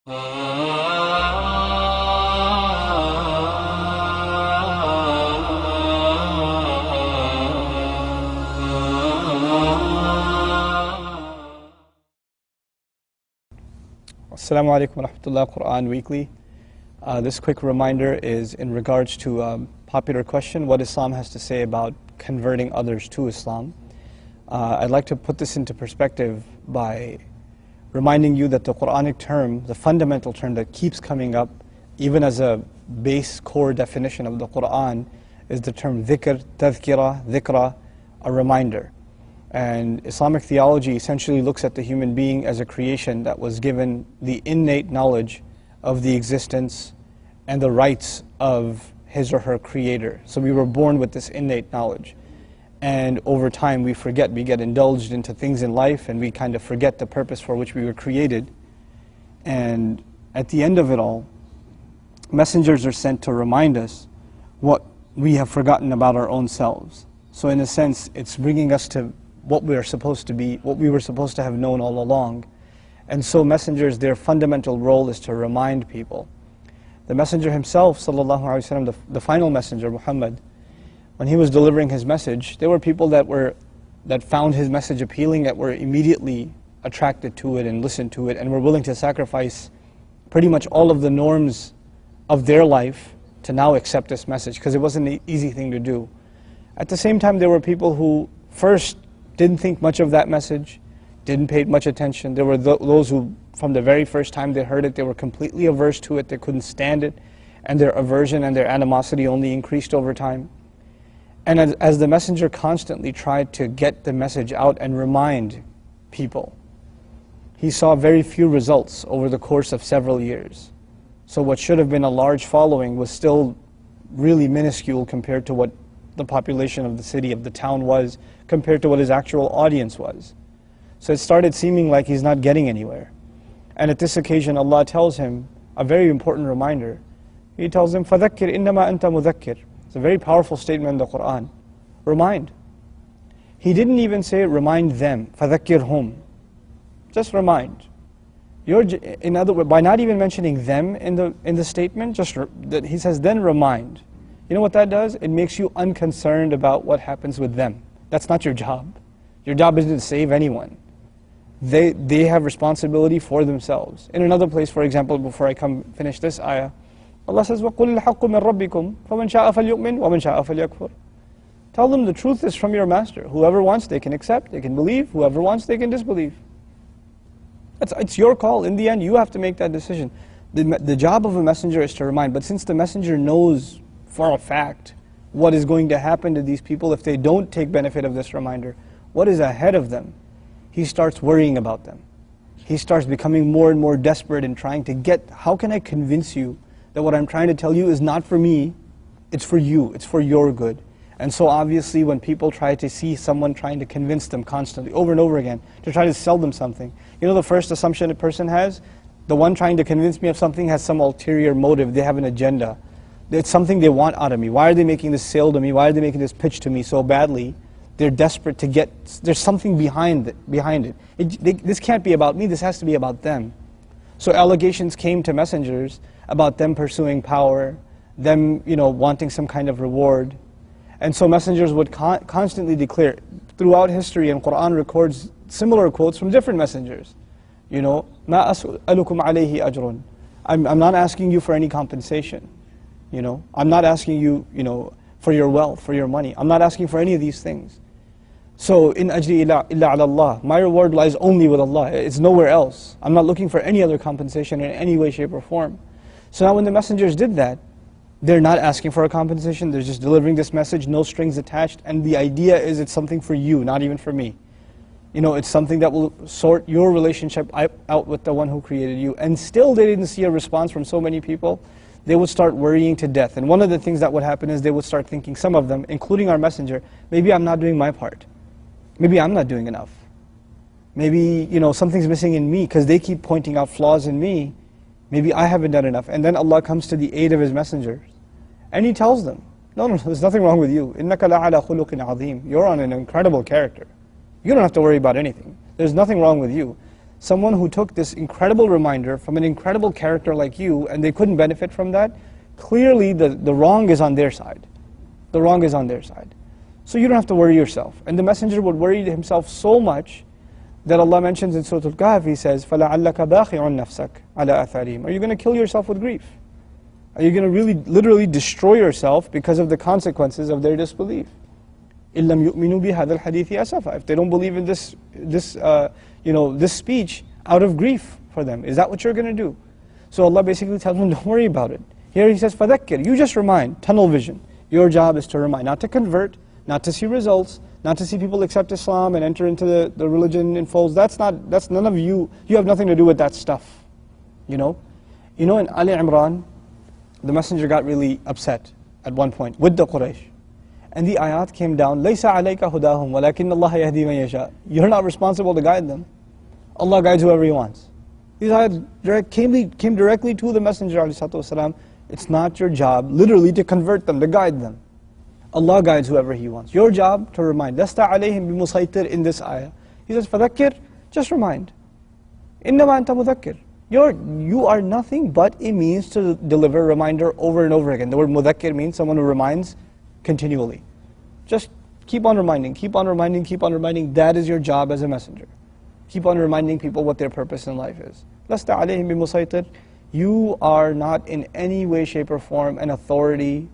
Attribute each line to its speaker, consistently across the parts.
Speaker 1: Assalamu alaikum wa rahmatullah, Quran Weekly. This quick reminder is in regards to a popular question, what Islam has to say about converting others to Islam. I'd like to put this into perspective by reminding you that the Quranic term, the fundamental term that keeps coming up, even as a base core definition of the Quran, is the term dhikr, tadhkira, dhikra, a reminder. And Islamic theology essentially looks at the human being as a creation that was given the innate knowledge of the existence and the rights of his or her creator. So we were born with this innate knowledge. And over time we forget, we get indulged into things in life and we kind of forget the purpose for which we were created. And at the end of it all, messengers are sent to remind us what we have forgotten about our own selves. So in a sense, it's bringing us to what we are supposed to be, what we were supposed to have known all along. And so messengers, their fundamental role is to remind people. The messenger himself, sallallahu alaihi wasallam, the final messenger, Muhammad, when he was delivering his message, there were people that found his message appealing, that were immediately attracted to it and listened to it and were willing to sacrifice pretty much all of the norms of their life to now accept this message, because it wasn't an easy thing to do. At the same time, there were people who first didn't think much of that message, didn't pay much attention. There were those who, from the very first time they heard it, they were completely averse to it, they couldn't stand it, and their aversion and their animosity only increased over time. And as the messenger constantly tried to get the message out and remind people, he saw very few results over the course of several years. So what should have been a large following was still really minuscule compared to what the population of the city, of the town was, compared to what his actual audience was. So it started seeming like he's not getting anywhere. And at this occasion, Allah tells him a very important reminder. He tells him, فَذَكِّرْ إِنَّمَا أَنْتَ مُذَكِّرْ. It's a very powerful statement in the Quran. Remind. He didn't even say remind them, فَذَكِّرْهُمْ. Just remind. In other words, by not even mentioning them in the statement, he says then remind. You know what that does? It makes you unconcerned about what happens with them. That's not your job. Your job isn't to save anyone. They have responsibility for themselves. In another place, for example, before I finish this ayah, Allah says, وَقُلِ الْحَقُّ مِنْ رَبِّكُمْ فَمَنْ شَاءَ فَلْيُؤْمِنْ وَمَنْ شَاءَ فَلْيَكْفُرْ. Tell them the truth is from your master. Whoever wants, they can accept, they can believe. Whoever wants, they can disbelieve. It's your call. In the end, you have to make that decision. The job of a messenger is to remind, but since the messenger knows for a fact what is going to happen to these people if they don't take benefit of this reminder, what is ahead of them, he starts worrying about them. He starts becoming more and more desperate in trying to get, how can I convince you that what I'm trying to tell you is not for me, it's for you, it's for your good. And so obviously when people try to see someone trying to convince them constantly, over and over again, to try to sell them something, you know the first assumption a person has? The one trying to convince me of something has some ulterior motive, they have an agenda. It's something they want out of me. Why are they making this sale to me? Why are they making this pitch to me so badly? They're desperate to get, there's something behind it. This can't be about me, this has to be about them. So allegations came to messengers about them pursuing power, them wanting some kind of reward. And so messengers would constantly declare, throughout history, and Quran records similar quotes from different messengers. مَا أَسْأَلُكُمْ عَلَيْهِ أَجْرٌ. I'm not asking you for any compensation. I'm not asking you, for your wealth, for your money. I'm not asking for any of these things. So, in ajri illa ala Allah, my reward lies only with Allah. It's nowhere else. I'm not looking for any other compensation in any way, shape, or form. So now when the messengers did that, they're not asking for a compensation, they're just delivering this message, no strings attached, and the idea is it's something for you, not even for me. It's something that will sort your relationship out with the one who created you. And still they didn't see a response from so many people. They would start worrying to death. And one of the things that would happen is they would start thinking, some of them, including our messenger, maybe I'm not doing my part. Maybe I'm not doing enough. Maybe, something's missing in me because they keep pointing out flaws in me. Maybe I haven't done enough. And then Allah comes to the aid of His messengers. And He tells them, no, there's nothing wrong with you. إِنَّكَ لَعَلَى خُلُقٍ عَظِيمٍ. You're on an incredible character. You don't have to worry about anything. There's nothing wrong with you. someone who took this incredible reminder from an incredible character like you and they couldn't benefit from that, clearly the wrong is on their side. The wrong is on their side. So you don't have to worry yourself. And the messenger would worry himself so much that Allah mentions in Surah Al-Kahf, He says, فَلَعَلَّكَ بَاخِعٌ نَفْسَكَ عَلَىٰ أَثَارِهِمْ. Are you going to kill yourself with grief? Are you going to really, literally destroy yourself because of the consequences of their disbelief? إِلَّمْ يُؤْمِنُوا بِهَذَا الْحَدِيثِ أَسَفًا. If they don't believe in this speech out of grief for them, is that what you're going to do? So Allah basically tells them, don't worry about it. Here He says, فَذَكِّرْ. You just remind, tunnel vision. Your job is to remind, not to convert, not to see results, not to see people accept Islam and enter into the religion in folds. That's none of you. You have nothing to do with that stuff. In Ali Imran, the messenger got really upset at one point with the Quraysh. And the ayat came down, لَيْسَ عَلَيْكَ هُدَاهُمْ وَلَكِنَّ اللَّهَ يَهْدِي مَن يَشَاءُ. You're not responsible to guide them. Allah guides whoever He wants. These ayat came directly to the messenger ﷺ. It's not your job, literally, to convert them, to guide them. Allah guides whoever He wants. Your job to remind. لَسْتَ عَلَيْهِمْ بِمُسَيْطِرٍ in this ayah. He says, فَذَكِّرْ, just remind. إِنَّمَا أَنْتَ مُذَكِّرْ. You are nothing but a means to deliver a reminder over and over again. The word mudhakkir means someone who reminds continually. Just keep on reminding, keep on reminding, keep on reminding. That is your job as a messenger. Keep on reminding people what their purpose in life is. لَسْتَ عَلَيْهِمْ بِمُسَيْطِرٍ. You are not in any way, shape or form an authority,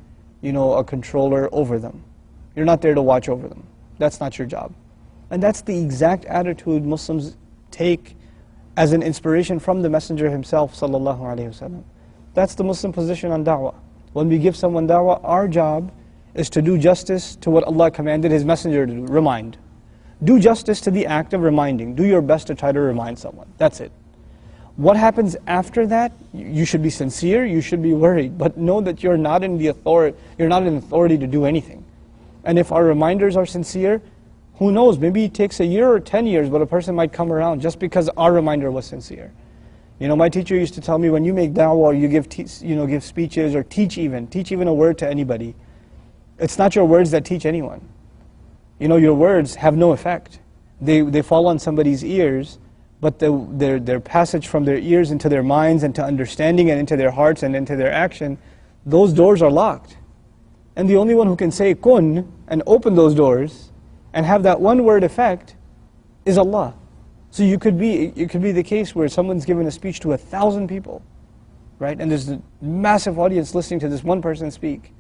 Speaker 1: a controller over them. You're not there to watch over them. That's not your job. And that's the exact attitude Muslims take as an inspiration from the Messenger himself, sallallahu alaihi wasallam. That's the Muslim position on da'wah. When we give someone da'wah, our job is to do justice to what Allah commanded His Messenger to do, remind. Do justice to the act of reminding. Do your best to try to remind someone. That's it. What happens after that? You should be sincere, you should be worried, but know that you're not in authority to do anything. And if our reminders are sincere, who knows, maybe it takes a year or 10 years, but a person might come around just because our reminder was sincere. My teacher used to tell me, when you make da'wah or you give speeches or teach even a word to anybody, it's not your words that teach anyone. Your words have no effect. They fall on somebody's ears, but their passage from their ears into their minds and to understanding and into their hearts and into their action, those doors are locked. And the only one who can say kun and open those doors and have that one word effect is Allah. So it could be the case where someone's given a speech to 1,000 people, right? And there's a massive audience listening to this one person speak.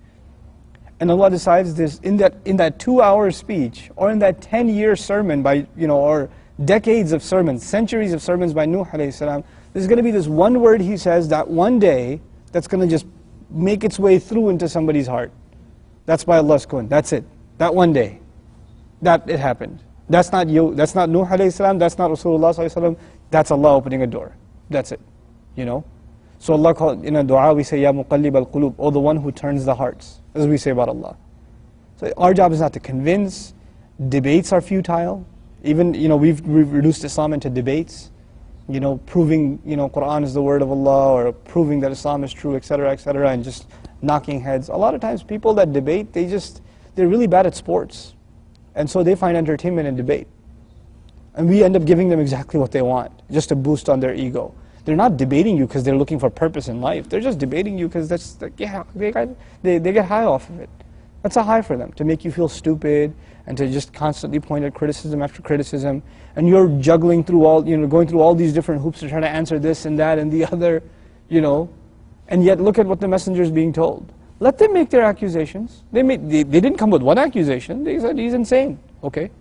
Speaker 1: And Allah decides this in that 2-hour speech or in that 10-year sermon by or decades of sermons, centuries of sermons by Nuh alayhi salam, there's going to be this one word he says that one day that's going to just make its way through into somebody's heart. That's by Allah's kun. That's it. That one day. That it happened. That's not you. That's not Nuh alayhi salam. That's not Rasulullah sallallahu alaihi wasallam. That's Allah opening a door. That's it. So Allah called, in a dua we say, Ya muqallib al-qulub, or the one who turns the hearts, as we say about Allah. So our job is not to convince. Debates are futile. Even, we've reduced Islam into debates, proving, Quran is the word of Allah, or proving that Islam is true, etc., and just knocking heads. A lot of times people that debate, they're really bad at sports. And so they find entertainment in debate. And we end up giving them exactly what they want, just to boost on their ego. They're not debating you because they're looking for purpose in life. They're just debating you because they get high off of it. That's a high for them, to make you feel stupid and to just constantly point at criticism after criticism. And you're juggling through going through all these different hoops to try to answer this and that and the other, And yet look at what the messenger is being told. Let them make their accusations. They didn't come with one accusation. They said he's insane. Okay.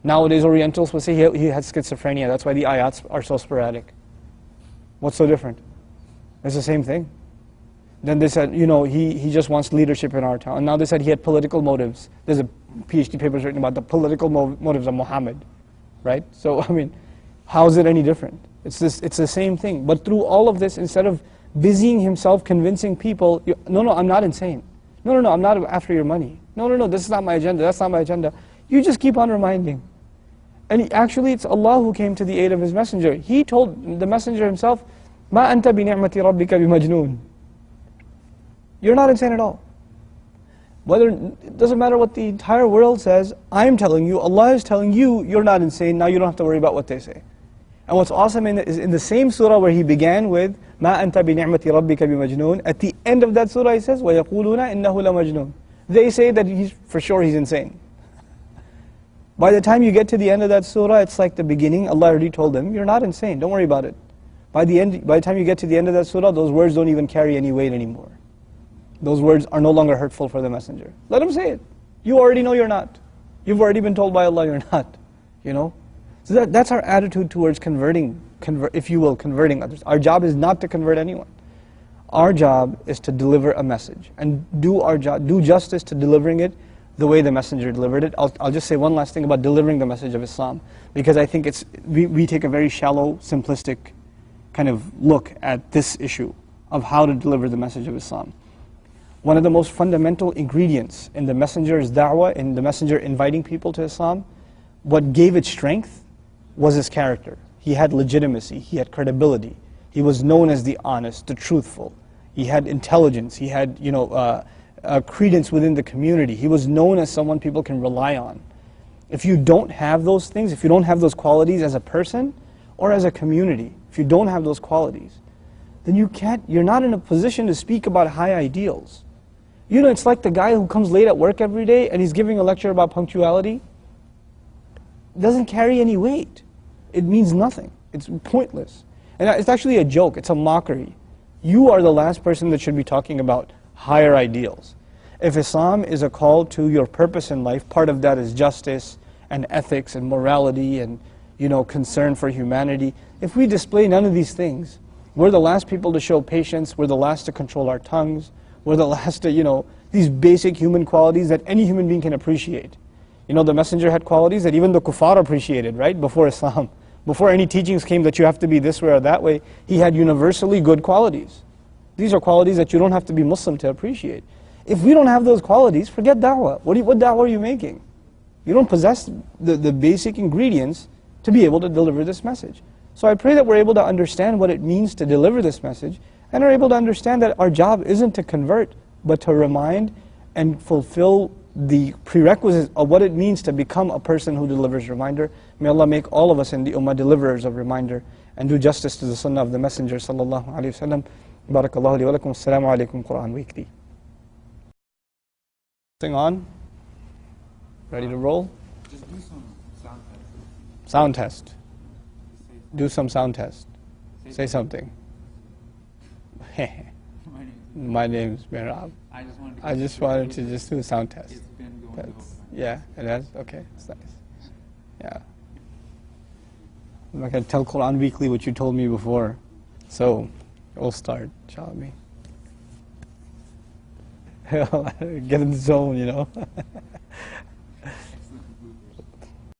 Speaker 1: Nowadays Orientals will say he had schizophrenia. That's why the ayats are so sporadic. What's so different? It's the same thing. Then they said, he just wants leadership in our town. And now they said he had political motives. There's a PhD paper written about the political motives of Muhammad, right? So, how is it any different? It's the same thing. But through all of this, instead of busying himself convincing people, no, I'm not insane. No, I'm not after your money. No, this is not my agenda. That's not my agenda. You just keep on reminding. And actually, it's Allah who came to the aid of His Messenger. He told the Messenger himself, مَا أَنْتَ بِنِعْمَةِ رَبِّكَ بِمَجْنُونَ. You're not insane at all. It doesn't matter what the entire world says, I'm telling you, Allah is telling you, you're not insane, now you don't have to worry about what they say. And what's awesome is in the same surah where he began with مَا أَنْتَ بِنِعْمَةِ رَبِّكَ بِمَجْنُونَ, at the end of that surah he says وَيَقُولُونَ إِنَّهُ لَمَجْنُونَ. They say that for sure he's insane. By the time you get to the end of that surah, it's like the beginning. Allah already told them, you're not insane, don't worry about it. By the time you get to the end of that surah, those words don't even carry any weight anymore. Those words are no longer hurtful for the messenger. Let him say it. You already know you're not. You've already been told by Allah you're not. You know? So that's our attitude towards converting others. Our job is not to convert anyone. Our job is to deliver a message and do justice to delivering it the way the messenger delivered it. I'll just say one last thing about delivering the message of Islam, because I think we take a very shallow, simplistic kind of look at this issue of how to deliver the message of Islam. One of the most fundamental ingredients in the messenger's da'wah, in the messenger inviting people to Islam, what gave it strength was his character. He had legitimacy, he had credibility, he was known as the honest, the truthful, he had intelligence, he had credence within the community, he was known as someone people can rely on. If you don't have those things, if you don't have those qualities as a person or as a community, if you don't have those qualities, then you're not in a position to speak about high ideals. You know, it's like the guy who comes late at work every day and he's giving a lecture about punctuality. It doesn't carry any weight. It means nothing. It's pointless. And it's actually a joke. It's a mockery. You are the last person that should be talking about higher ideals. If Islam is a call to your purpose in life, part of that is justice and ethics and morality and concern for humanity. If we display none of these things, we're the last people to show patience, we're the last to control our tongues, we're the last to, these basic human qualities that any human being can appreciate. The messenger had qualities that even the kuffar appreciated, right, before Islam. Before any teachings came that you have to be this way or that way, he had universally good qualities. These are qualities that you don't have to be Muslim to appreciate. If we don't have those qualities, forget da'wah. What da'wah are you making? You don't possess the basic ingredients to be able to deliver this message. So I pray that we're able to understand what it means to deliver this message, and are able to understand that our job isn't to convert, but to remind and fulfill the prerequisites of what it means to become a person who delivers reminder. May Allah make all of us in the ummah deliverers of reminder, and do justice to the sunnah of the Messenger sallallahu alaihi wasallam. Barakallahu li wa lakum. Assalamu alaikum. Quran Weekly. Thing on? Ready to roll?
Speaker 2: Just do some sound test.
Speaker 1: Sound test. Do some sound test. Say something. My name is Mirab. I just wanted to just do a sound test.
Speaker 2: It's been going the whole time.
Speaker 1: Yeah, it has? Okay, that's nice. Yeah. I'm not going to tell Quran Weekly what you told me before. So, we'll start, inshallah. Get in the zone,